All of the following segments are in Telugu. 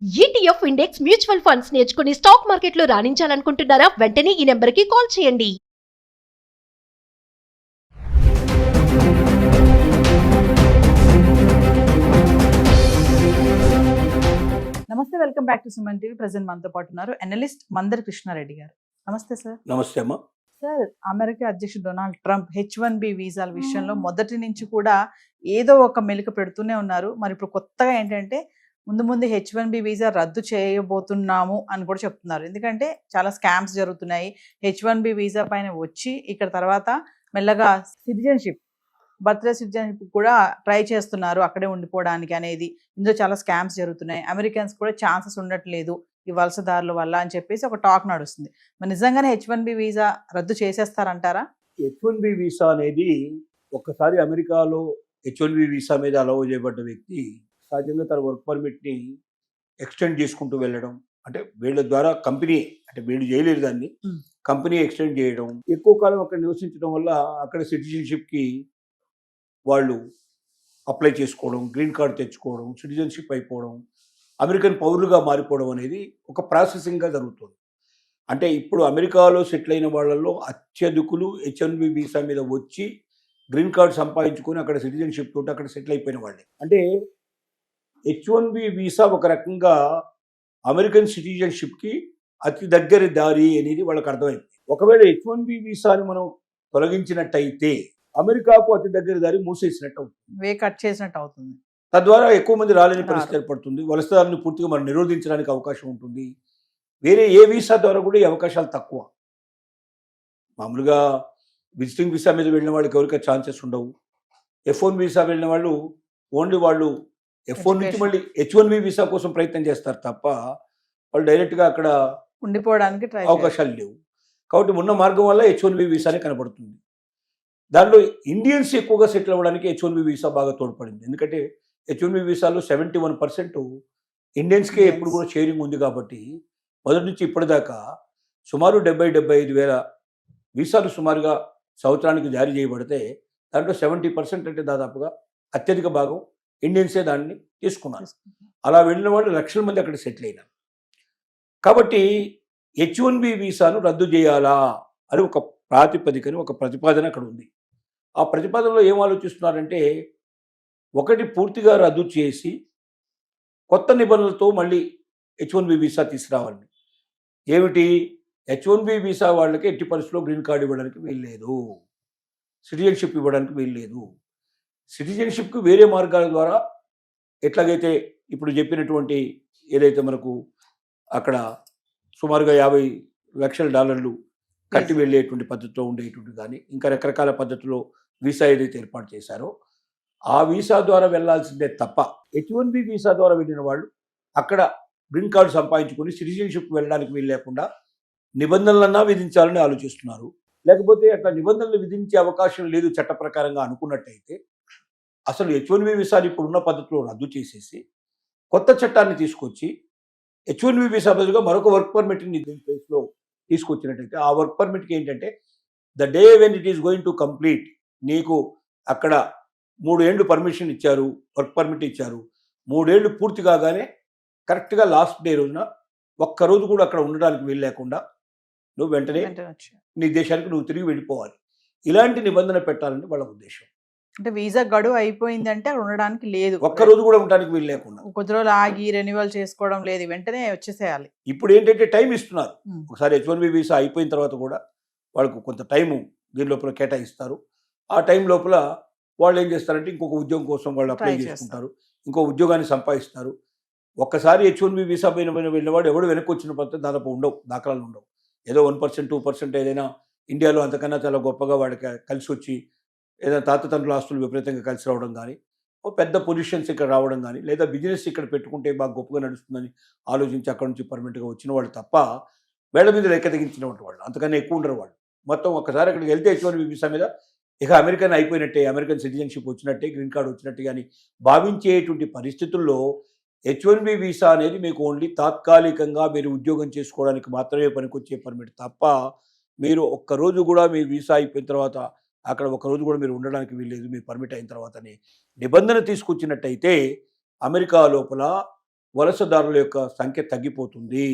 ఈటీఎఫ్ ఇండెక్స్ మ్యూచువల్ ఫండ్స్ నేర్చుకుని స్టాక్ మార్కెట్లో రాణించాలనుకుంటున్నారా? వెంటనే ఈ నెంబర్కి కాల్ చేయండి. నమస్తే, welcome back to Suman TV. Present మనతో పాటు ఉన్నారు అనలిస్ట్ మందరి కృష్ణారెడ్డి గారు. నమస్తే సార్. నమస్తే అమ్మా. సార్, అమెరికా అధ్యక్షుడు డొనాల్డ్ ట్రంప్ H1B వీసాల విషయంలో మొదటి నుంచి కూడా ఏదో ఒక మెలిక పెడుతూనే ఉన్నారు. మరి ఇప్పుడు కొత్తగా ఏంటంటే ముందు ముందు H1B వీసా రద్దు చేయబోతున్నాము అని కూడా చెప్తున్నారు. ఎందుకంటే చాలా స్కామ్స్ జరుగుతున్నాయి. H1B వీసా పైన వచ్చి ఇక్కడ తర్వాత మెల్లగా సిటిజన్షిప్, బర్త్డే సిటిజన్షిప్ కూడా ట్రై చేస్తున్నారు అక్కడే ఉండిపోవడానికి అనేది. ఇందులో చాలా స్కామ్స్ జరుగుతున్నాయి. అమెరికన్స్ కూడా ఛాన్సెస్ ఉండట్లేదు ఈ వలసదారుల వల్ల అని చెప్పేసి ఒక టాక్ నడుస్తుంది. మరి నిజంగానే H1B వీసా రద్దు చేసేస్తారంటారా? H1B వీసా అనేది ఒక్కసారి అమెరికాలో H1B వీసా మీద అలౌ చేయబడ్డ వ్యక్తి సహజంగా తన వర్క్ పర్మిట్ని ఎక్స్టెండ్ చేసుకుంటూ వెళ్ళడం, అంటే వీళ్ళ ద్వారా కంపెనీ, అంటే వీళ్ళు చేయలేరు దాన్ని, కంపెనీ ఎక్స్టెండ్ చేయడం, ఎక్కువ కాలం అక్కడ నివసించడం వల్ల అక్కడ సిటిజన్షిప్కి వాళ్ళు అప్లై చేసుకోవడం, గ్రీన్ కార్డ్ తెచ్చుకోవడం, సిటిజన్షిప్ అయిపోవడం, అమెరికన్ పౌరులుగా మారిపోవడం అనేది ఒక ప్రాసెసింగ్గా జరుగుతుంది. అంటే ఇప్పుడు అమెరికాలో సెటిల్ అయిన వాళ్ళల్లో అత్యధికులు H1B వీసా మీద వచ్చి గ్రీన్ కార్డ్ సంపాదించుకొని అక్కడ సిటిజన్షిప్ తోటి అక్కడ సెటిల్ అయిపోయిన వాళ్ళే. అంటే H1B వీసా ఒక రకంగా అమెరికన్ సిటిజన్షిప్కి అతి దగ్గర దారి అనేది వాళ్ళకి అర్థమైంది. ఒకవేళ H1B వీసాని మనం తొలగించినట్టయితే అమెరికాకు అతి దగ్గర దారి మూసేసినట్టు అవుతుంది, వే కట్ చేసినట్టు అవుతుంది. తద్వారా ఎక్కువ మంది రాలేని పరిస్థితి ఏర్పడుతుంది. వలసదారులను పూర్తిగా మనం నిరోధించడానికి అవకాశం ఉంటుంది. వేరే ఏ వీసా ద్వారా కూడా ఈ అవకాశాలు తక్కువ. మామూలుగా విజిటింగ్ వీసా మీద వెళ్ళిన వాళ్ళకి ఎవరికి ఛాన్సెస్ ఉండవు. F1 వీసా వెళ్ళిన వాళ్ళు ఓన్లీ వాళ్ళు F1 నుంచి మళ్ళీ H1B వీసా కోసం ప్రయత్నం చేస్తారు తప్ప వాళ్ళు డైరెక్ట్గా అక్కడ ఉండిపోవడానికి ట్రై అవకాశాలు లేవు. కాబట్టి ఉన్న మార్గం వల్ల H1B వీసానే కనబడుతుంది. దానిలో ఇండియన్స్ ఎక్కువగా సెటిల్ అవ్వడానికి H1B వీసా బాగా తోడ్పడింది. ఎందుకంటే H1B వీసాలో 71% ఇండియన్స్కే ఎప్పుడు కూడా షేరింగ్ ఉంది. కాబట్టి మొదటి నుంచి ఇప్పటిదాకా సుమారు 70-75 వేల వీసాలు సుమారుగా సంవత్సరానికి జారీ చేయబడితే దాంట్లో 70% అంటే దాదాపుగా అత్యధిక భాగం ఇండియన్సే దాన్ని తీసుకున్నారు. అలా వెళ్ళిన వాళ్ళు లక్షల మంది అక్కడ సెటిల్ అయినారు. కాబట్టి H1B వీసాను రద్దు చేయాలా అని ఒక ప్రాతిపదికని, ఒక ప్రతిపాదన అక్కడ ఉంది. ఆ ప్రతిపాదనలో ఏం ఆలోచిస్తున్నారంటే, ఒకటి పూర్తిగా రద్దు చేసి కొత్త నిబంధనలతో మళ్ళీ H1B వీసా తీసుకురావాలని. ఏమిటి? H1B వీసా వాళ్ళకి ఎట్టి పరిస్థితుల్లో గ్రీన్ కార్డు ఇవ్వడానికి వీల్లేదు, సిటిజన్షిప్ ఇవ్వడానికి వీల్లేదు. సిటిజన్షిప్కి వేరే మార్గాల ద్వారా ఎట్లాగైతే ఇప్పుడు చెప్పినటువంటి ఏదైతే మనకు అక్కడ సుమారుగా $50 లక్షల కట్టి వెళ్ళేటువంటి పద్ధతిలో ఉండేటువంటి కానీ ఇంకా రకరకాల పద్ధతిలో వీసా ఏదైతే ఏర్పాటు చేశారో ఆ వీసా ద్వారా వెళ్లాల్సిందే తప్ప H1B వీసా ద్వారా వెళ్ళిన వాళ్ళు అక్కడ గ్రీన్ కార్డు సంపాదించుకొని సిటిజన్షిప్ వెళ్ళడానికి వీలు లేకుండా నిబంధనలన్నా విధించాలని ఆలోచిస్తున్నారు. లేకపోతే అట్లా నిబంధనలు విధించే అవకాశం లేదు చట్ట ప్రకారంగా అనుకున్నట్టయితే అసలు H1B వీసాలు ఇప్పుడున్న పద్ధతిలో రద్దు చేసేసి కొత్త చట్టాన్ని తీసుకొచ్చి H1B వీసా బదులుగా మరొక వర్క్ పర్మిట్ని దీని ప్లేస్లో తీసుకొచ్చినట్టయితే ఆ వర్క్ పర్మిట్కి ఏంటంటే the day when it is going to complete, నీకు అక్కడ 3 ఏళ్ళు పర్మిషన్ ఇచ్చారు, వర్క్ పర్మిట్ ఇచ్చారు, 3 ఏళ్ళు పూర్తి కాగానే కరెక్ట్గా లాస్ట్ డే రోజున ఒక్కరోజు కూడా అక్కడ ఉండడానికి వీలు లేకుండా నువ్వు వెంటనే నీ దేశానికి నువ్వు తిరిగి వెళ్ళిపోవాలి. ఇలాంటి నిబంధన పెట్టాలని వాళ్ళ ఉద్దేశం. అంటే వీసా గడువు అయిపోయింది అంటే అక్కడ ఉండడానికి లేదు, ఒక్కరోజు కూడా ఉండడానికి వీలు లేకుండా, కొద్ది రోజులు ఆగి రెన్యువల్ చేసుకోవడం లేదు, వెంటనే వచ్చేసేయాలి. ఇప్పుడు ఏంటంటే టైం ఇస్తున్నారు. ఒకసారి H1B వీసా అయిపోయిన తర్వాత కూడా వాళ్ళకు కొంత టైము దీని లోపల కేటాయిస్తారు. ఆ టైం లోపల వాళ్ళు ఏం చేస్తారంటే ఇంకొక ఉద్యోగం కోసం వాళ్ళు అప్లై చేసుకుంటారు, ఇంకో ఉద్యోగాన్ని సంపాదిస్తారు. ఒక్కసారి H1B వీసా పైన వెళ్ళినవాడు ఎవడు వెనక్కి వచ్చిన పద్ధతి దాదాపు ఉండవు, దాఖలాలు ఉండవు. ఏదో 1%, 2% ఏదైనా ఇండియాలో అంతకన్నా చాలా గొప్పగా వాడికి కలిసి వచ్చి ఏదైనా తాతతండ్రుల ఆస్తులు విపరీతంగా కలిసి రావడం కానీ, ఓ పెద్ద పొజిషన్స్ ఇక్కడ రావడం కానీ, లేదా బిజినెస్ ఇక్కడ పెట్టుకుంటే బాగా గొప్పగా నడుస్తుందని ఆలోచించి అక్కడ నుంచి పర్మనెంట్గా వచ్చిన వాళ్ళు తప్ప వేళ్ల మీద లెక్క తెగించినటువంటి వాళ్ళు అంతకన్నా ఎక్కువ ఉండరు వాళ్ళు. మొత్తం ఒక్కసారి అక్కడికి వెళ్తే H1B వీసా మీద ఇక అమెరికన్ అయిపోయినట్టే, అమెరికన్ సిటిజన్షిప్ వచ్చినట్టే, గ్రీన్ కార్డు వచ్చినట్టే కానీ భావించేటువంటి పరిస్థితుల్లో H1B వీసా అనేది మీకు ఓన్లీ తాత్కాలికంగా మీరు ఉద్యోగం చేసుకోవడానికి మాత్రమే పనికొచ్చే పర్మిట్ తప్ప మీరు ఒక్కరోజు కూడా మీ వీసా అయిపోయిన తర్వాత అక్కడ ఒకరోజు కూడా మీరు ఉండడానికి వీల్లేదు, మీ పర్మిట్ అయిన తర్వాతనే నిబంధన తీసుకొచ్చినట్టయితే అమెరికా లోపల వలసదారుల యొక్క సంఖ్య తగ్గిపోతుంది.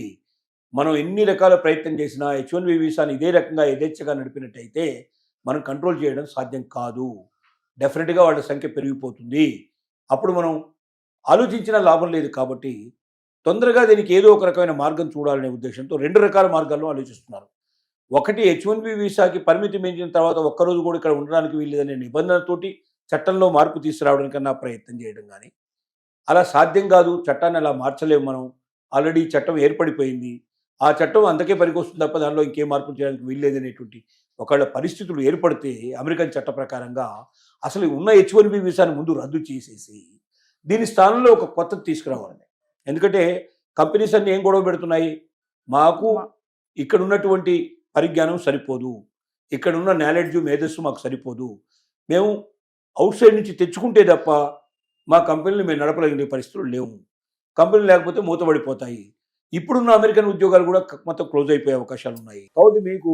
మనం ఎన్ని రకాల ప్రయత్నం చేసినా H1B వీసాని ఇదే రకంగా యథేచ్ఛగా నడిపినట్టయితే మనం కంట్రోల్ చేయడం సాధ్యం కాదు. డెఫినెట్గా వాళ్ళ సంఖ్య పెరిగిపోతుంది. అప్పుడు మనం ఆలోచించిన లాభం లేదు. కాబట్టి తొందరగా దీనికి ఏదో ఒక రకమైన మార్గం చూడాలనే ఉద్దేశంతో 2 రకాల మార్గాల్లో ఆలోచిస్తున్నారు. ఒకటి H1B వీసాకి పరిమితి మించిన తర్వాత ఒక్కరోజు కూడా ఇక్కడ ఉండడానికి వీల్లేదనే నిబంధనతోటి చట్టంలో మార్పు తీసుకురావడానికన్నా ప్రయత్నం చేయడం కానీ, అలా సాధ్యం కాదు, చట్టాన్ని అలా మార్చలేము మనం, ఆల్రెడీ చట్టం ఏర్పడిపోయింది, ఆ చట్టం అంతకే పనికొస్తుంది తప్ప దానిలో ఇంకేం మార్పులు చేయడానికి వీల్లేదనేటువంటి ఒకవేళ పరిస్థితులు ఏర్పడితే అమెరికన్ చట్ట ప్రకారంగా అసలు ఉన్న H1B వీసాని ముందు రద్దు చేసేసి దీని స్థానంలో ఒక కొత్తది తీసుకురావాలి. ఎందుకంటే కంపెనీస్ అన్ని ఏం గొడవ పెడుతున్నాయి, మాకు ఇక్కడ ఉన్నటువంటి పరిజ్ఞానం సరిపోదు, ఇక్కడ ఉన్న నాలెడ్జ్ మేధస్సు మాకు సరిపోదు, మేము అవుట్ సైడ్ నుంచి తెచ్చుకుంటే తప్ప మా కంపెనీలు మేము నడపగలిగే పరిస్థితులు లేవు, కంపెనీలు లేకపోతే మూతపడిపోతాయి, ఇప్పుడున్న అమెరికన్ ఉద్యోగాలు కూడా మొత్తం క్లోజ్ అయిపోయే అవకాశాలు ఉన్నాయి. కాబట్టి మీకు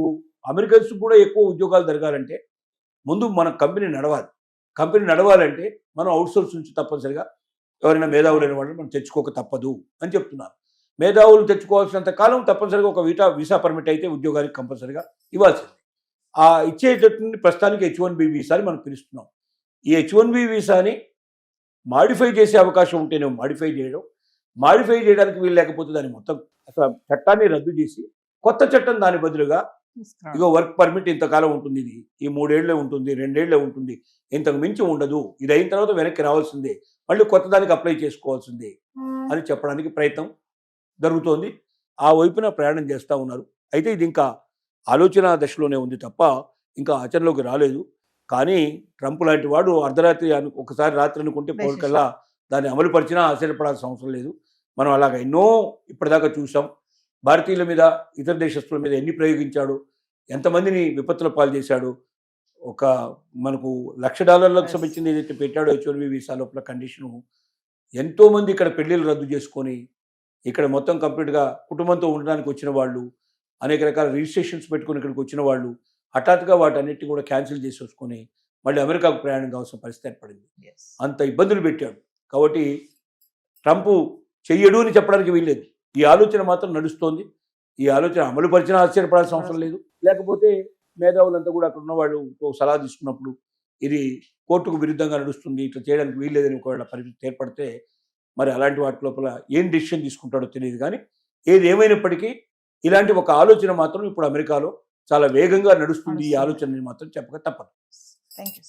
అమెరికన్స్ కూడా ఎక్కువ ఉద్యోగాలు జరగాలంటే ముందు మన కంపెనీ నడవాలి. కంపెనీ నడవాలంటే మనం అవుట్సోర్స్ నుంచి తప్పనిసరిగా ఎవరైనా మేధావులైన వాళ్ళని మనం తెచ్చుకోక తప్పదు అని చెప్తున్నారు. మేధావులు తెచ్చుకోవాల్సినంత కాలం తప్పనిసరిగా ఒక వీసా పర్మిట్ అయితే ఉద్యోగానికి కంపల్సరిగా ఇవ్వాల్సింది. ఆ ఇచ్చేటటువంటి ప్రస్తుతానికి H1B వీసాని మనం పిలుస్తున్నాం. ఈ H1B వీసాని మాడిఫై చేసే అవకాశం ఉంటేనే మాడిఫై చేయడానికి వీలు లేకపోతే దాన్ని మొత్తం అసలు చట్టాన్ని రద్దు చేసి కొత్త చట్టం దాని బదులుగా ఇగో వర్క్ పర్మిట్ ఇంతకాలం ఉంటుంది, ఇది ఈ 3 ఏళ్లే ఉంటుంది, 2 ఏళ్లే ఉంటుంది, ఇంతకు మించి ఉండదు, ఇది అయిన తర్వాత వెనక్కి రావాల్సిందే, మళ్ళీ కొత్త దానికి అప్లై చేసుకోవాల్సిందే అని చెప్పడానికి ప్రయత్నం జరుగుతోంది. ఆ వైపున ప్రయాణం చేస్తూ ఉన్నారు. అయితే ఇది ఇంకా ఆలోచన దశలోనే ఉంది తప్ప ఇంకా ఆచరణలోకి రాలేదు. కానీ ట్రంప్ లాంటి వాడు అర్ధరాత్రి ఒకసారి రాత్రి అనుకుంటే పౌరుకల్లా దాన్ని అమలు పరిచినా ఆశ్చర్యపడాల్సిన అవసరం లేదు. మనం అలాగ ఎన్నో ఇప్పటిదాకా చూసాం. భారతీయుల మీద, ఇతర దేశస్తుల మీద ఎన్ని ప్రయోగించాడు, ఎంతమందిని విపత్తుల పాలు చేశాడు. ఒక మనకు $1,00,000 సంబంధించింది ఏదైతే పెట్టాడో H1B వీసా లోపల కండిషను, ఎంతోమంది ఇక్కడ పెళ్ళిళ్ళు రద్దు చేసుకొని ఇక్కడ మొత్తం కంప్లీట్గా కుటుంబంతో ఉండడానికి వచ్చిన వాళ్ళు, అనేక రకాల రిజిస్ట్రేషన్స్ పెట్టుకుని ఇక్కడికి వచ్చిన వాళ్ళు హఠాత్తుగా వాటన్నిటిని కూడా క్యాన్సిల్ చేసేసుకొని మళ్ళీ అమెరికాకు ప్రయాణం కావాల్సిన పరిస్థితి ఏర్పడింది. అంత ఇబ్బందులు పెట్టాడు. కాబట్టి ట్రంప్ చెయ్యడు అని చెప్పడానికి వీల్లేదు. ఈ ఆలోచన మాత్రం నడుస్తోంది. ఈ ఆలోచన అమలు పరిచినా ఆశ్చర్యపడాల్సిన అవసరం లేదు. లేకపోతే మేధావులంతా కూడా అక్కడ ఉన్న వాళ్ళు సలహా తీసుకున్నప్పుడు ఇది కోర్టుకు విరుద్ధంగా నడుస్తుంది, ఇట్లా చేయడానికి వీల్లేదని ఒకవేళ పరిస్థితి ఏర్పడితే మరి అలాంటి వాటి లోపల ఏం డెసిషన్ తీసుకుంటాడో తెలియదు. కానీ ఏది ఏమైనప్పటికీ ఇలాంటి ఒక ఆలోచన మాత్రం ఇప్పుడు అమెరికాలో చాలా వేగంగా నడుస్తుంది. ఈ ఆలోచనని మాత్రం చెప్పక తప్పదు. Thank you.